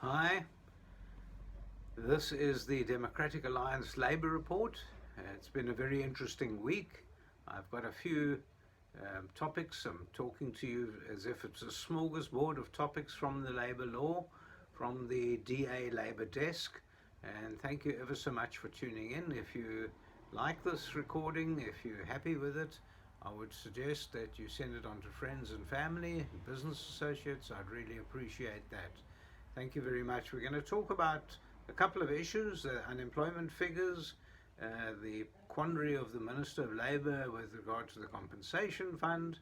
Hi, this is the Democratic Alliance Labour Report. It's been a very interesting week. I've got a few topics. I'm talking to you as if it's a smorgasbord of topics from the labour law, from the DA Labour desk. And thank you ever so much for tuning in. If you like this recording, if you're happy with it, I would suggest that you send it on to friends and family and business associates. I'd really appreciate that. Thank you very much. We're going to talk about a couple of issues, unemployment figures, the quandary of the Minister of Labour with regard to the compensation fund,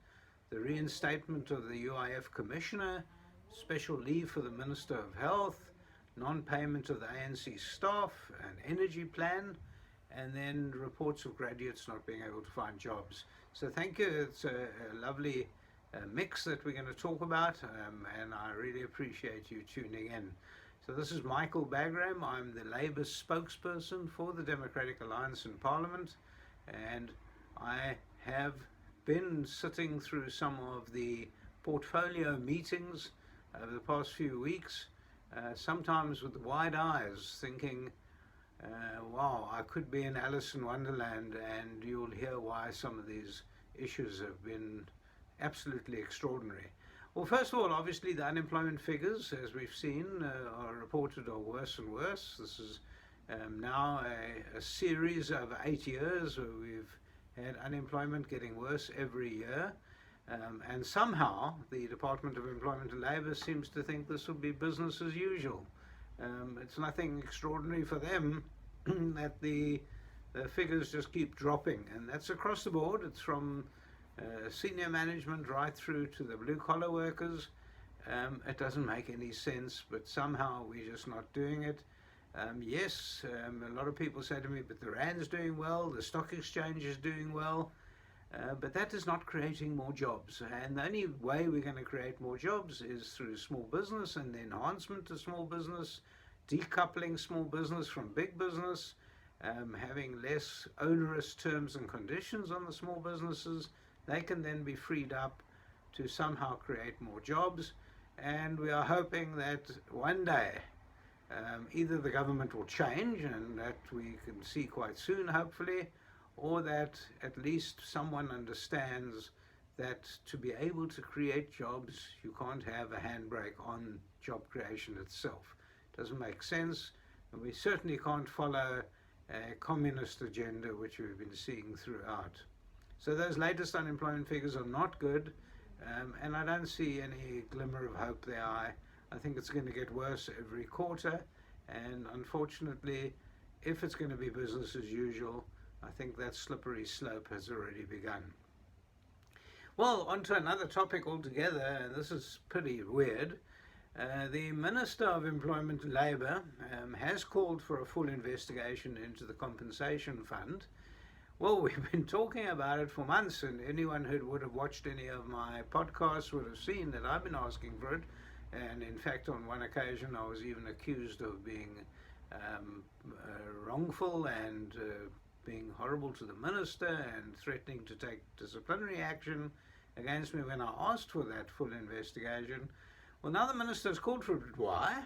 the reinstatement of the UIF Commissioner, special leave for the Minister of Health, non-payment of the ANC staff, an energy plan, and then reports of graduates not being able to find jobs. So thank you. It's a lovely mix that we're going to talk about, and I really appreciate you tuning in. So this is Michael Bagram. I'm the Labour spokesperson for the Democratic Alliance in Parliament, and I have been sitting through some of the portfolio meetings over the past few weeks, sometimes with wide eyes, thinking, wow, I could be in Alice in Wonderland, and you'll hear why some of these issues have been absolutely extraordinary. Well, first of all, obviously the unemployment figures, as we've seen, are reported are worse and worse. This is now a series of 8 years where we've had unemployment getting worse every year. And somehow the Department of Employment and Labour seems to think this will be business as usual. It's nothing extraordinary for them that the figures just keep dropping, and that's across the board. It's from senior management right through to the blue collar workers. It doesn't make any sense, but somehow we're just not doing it. Yes, a lot of people say to me, but the Rand's doing well, the stock exchange is doing well, but that is not creating more jobs. And the only way we're going to create more jobs is through small business and the enhancement of small business, decoupling small business from big business, having less onerous terms and conditions on the small businesses. They can then be freed up to somehow create more jobs, and we are hoping that one day either the government will change, and that we can see quite soon hopefully, or that at least someone understands that to be able to create jobs you can't have a handbrake on job creation itself. It doesn't make sense, and we certainly can't follow a communist agenda which we've been seeing throughout. So those latest unemployment figures are not good, and I don't see any glimmer of hope there. I think it's going to get worse every quarter, and unfortunately, if it's going to be business as usual, I think that slippery slope has already begun. Well, on to another topic altogether, and this is pretty weird. The Minister of Employment and Labour has called for a full investigation into the compensation fund. Well, we've been talking about it for months, and anyone who would have watched any of my podcasts would have seen that I've been asking for it. And in fact, on one occasion, I was even accused of being wrongful and being horrible to the minister and threatening to take disciplinary action against me when I asked for that full investigation. Well, now the minister has called for it. Why?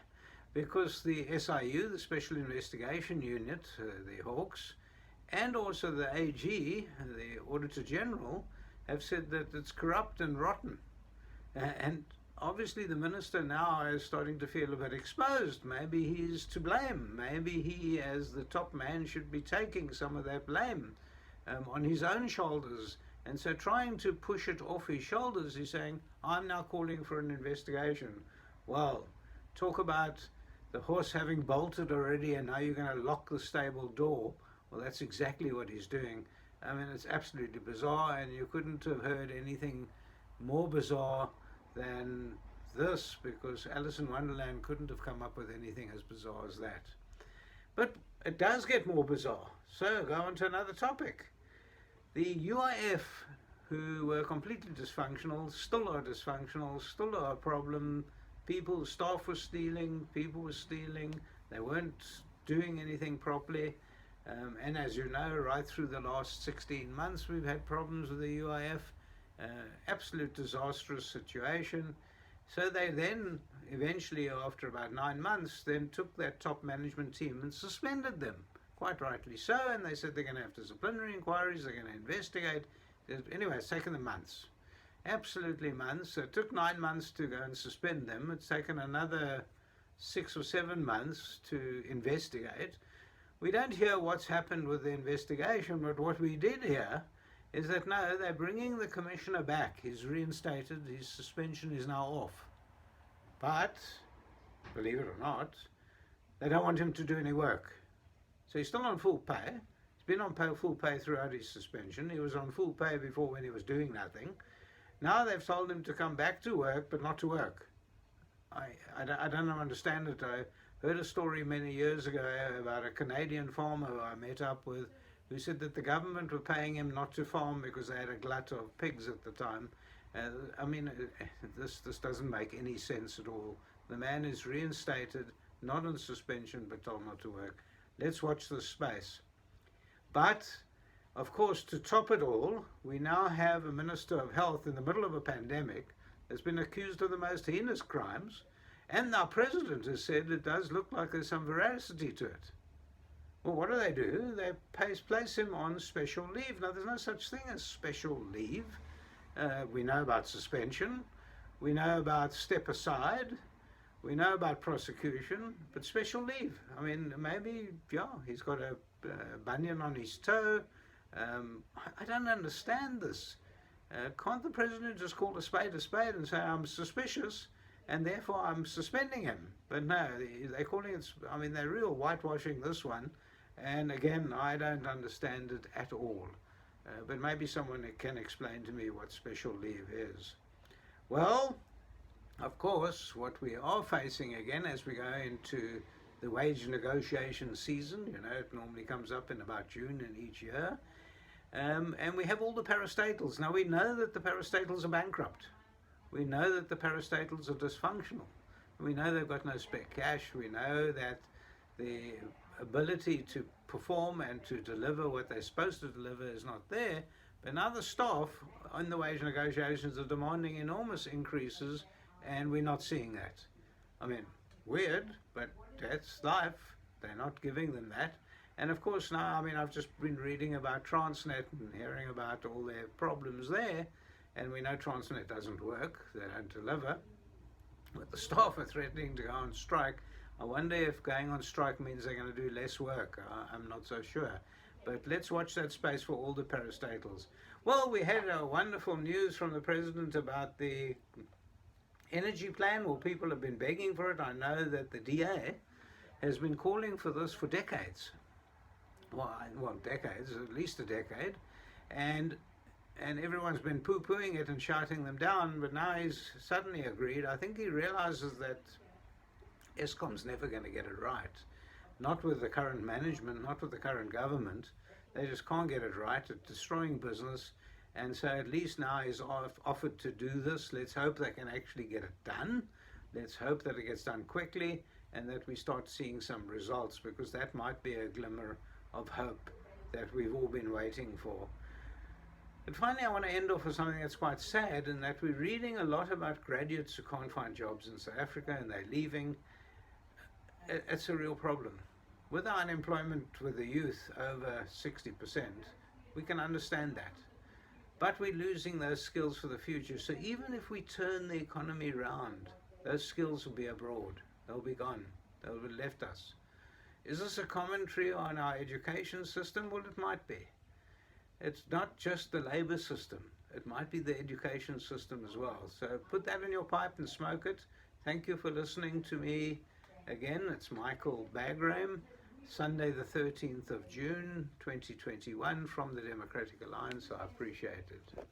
Because the SIU, the Special Investigation Unit, the Hawks, and also the AG, the Auditor General, have said that it's corrupt and rotten. And obviously the minister now is starting to feel a bit exposed. Maybe he's to blame. Maybe he, as the top man, should be taking some of that blame on his own shoulders. And so trying to push it off his shoulders, he's saying, I'm now calling for an investigation. Well, talk about the horse having bolted already and now you're going to lock the stable door. Well, that's exactly what he's doing. I mean, it's absolutely bizarre, and you couldn't have heard anything more bizarre than this, because Alice in Wonderland couldn't have come up with anything as bizarre as that. But it does get more bizarre. So go on to another topic. The UIF, who were completely dysfunctional, still are dysfunctional, still are a problem. Staff were stealing, people were stealing, they weren't doing anything properly. And as you know, right through the last 16 months, we've had problems with the UIF, absolute disastrous situation. So they then eventually, after about 9 months, then took that top management team and suspended them, quite rightly so, and they said they're going to have disciplinary inquiries, they're going to investigate. Anyway, it's taken them months. Absolutely months. So it took 9 months to go and suspend them. It's taken another 6 or 7 months to investigate. We don't hear what's happened with the investigation, but what we did hear is that no, they're bringing the commissioner back. He's reinstated, his suspension is now off. But, believe it or not, they don't want him to do any work. So he's still on full pay. He's been on full pay throughout his suspension. He was on full pay before when he was doing nothing. Now they've told him to come back to work, but not to work. I don't understand it. I heard a story many years ago about a Canadian farmer who I met up with, who said that the government were paying him not to farm because they had a glut of pigs at the time. I mean, this doesn't make any sense at all. The man is reinstated, not on suspension, but told not to work. Let's watch this space. But, of course, to top it all, we now have a Minister of Health in the middle of a pandemic that's been accused of the most heinous crimes, and our President has said it does look like there's some veracity to it. Well, what do? They place him on special leave. Now, there's no such thing as special leave. We know about suspension. We know about step aside. We know about prosecution, but special leave. I mean, maybe, yeah, he's got a bunion on his toe. I don't understand this. Can't the President just call a spade and say, I'm suspicious, and therefore I'm suspending him? But no, they're calling it, I mean, they're real whitewashing this one. And again, I don't understand it at all. But maybe someone can explain to me what special leave is. Well, of course, what we are facing again as we go into the wage negotiation season, you know, it normally comes up in about June in each year. And we have all the parastatals. Now, we know that the parastatals are bankrupt. We know that the parastatals are dysfunctional. We know they've got no spare cash. We know that the ability to perform and to deliver what they're supposed to deliver is not there. But now the staff on the wage negotiations are demanding enormous increases, and we're not seeing that. I mean, weird, but that's life. They're not giving them that. And of course now, I mean, I've just been reading about Transnet and hearing about all their problems there, and we know Transnet doesn't work, they don't deliver, but the staff are threatening to go on strike. I wonder if going on strike means they're going to do less work. I'm not so sure. But let's watch that space for all the parastatals. Well, we had wonderful news from the President about the energy plan. Well, people have been begging for it. I know that the DA has been calling for this for decades. Well, decades, at least a decade. And everyone's been poo-pooing it and shouting them down, but now he's suddenly agreed. I think he realizes that Eskom's never going to get it right. Not with the current management, not with the current government. They just can't get it right. It's destroying business. And so at least now he's offered to do this. Let's hope they can actually get it done. Let's hope that it gets done quickly and that we start seeing some results, because that might be a glimmer of hope that we've all been waiting for. And finally, I want to end off with something that's quite sad, in that we're reading a lot about graduates who can't find jobs in South Africa and they're leaving. It's a real problem. With our unemployment with the youth over 60%, we can understand that. But we're losing those skills for the future. So even if we turn the economy around, those skills will be abroad. They'll be gone. They'll have left us. Is this a commentary on our education system? Well, it might be. It's not just the labor system. It might be the education system as well. So put that in your pipe and smoke it. Thank you for listening to me. Again, it's Michael Bagram, Sunday the 13th of June, 2021, from the Democratic Alliance. I appreciate it.